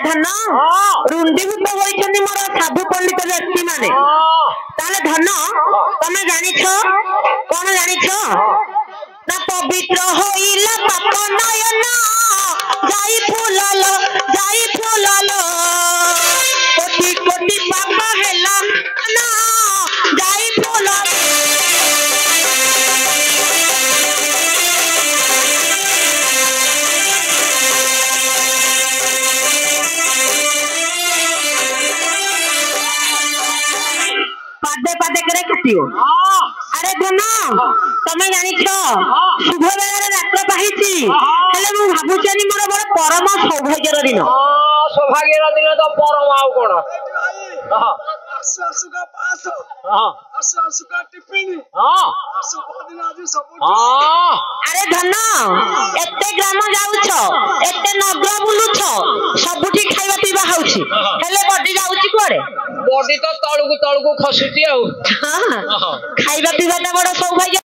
धन रुंडीभूत होइछन्ति मोर साधु पंडित व्यक्ति माने ताले धन तमे जानिछ कोन जानिछ ना पवित्र होइला पाप नयन जाई फुलालो कोटि कोटि पाप हेला ना जाई फुलालो पादे पादे करे कटियो अरे धन तमे जानिछ शुभ बेला रात्र पाहिची हेले मु भाबुचनी मोर बड़ परम सौभाग्यर दिन तो परम आउ कोन सुगा पास सुगा टिप्पणी दिन आज सब अरे धन एते ग्राम जाउछ एते नगर बुलुछ सबुठी खाइबा पीबा होउची हेले बडी जाउची कोरे बॉडी तो तळकु खसुची आउ खाइबा पीबा बड़ सौभाग्य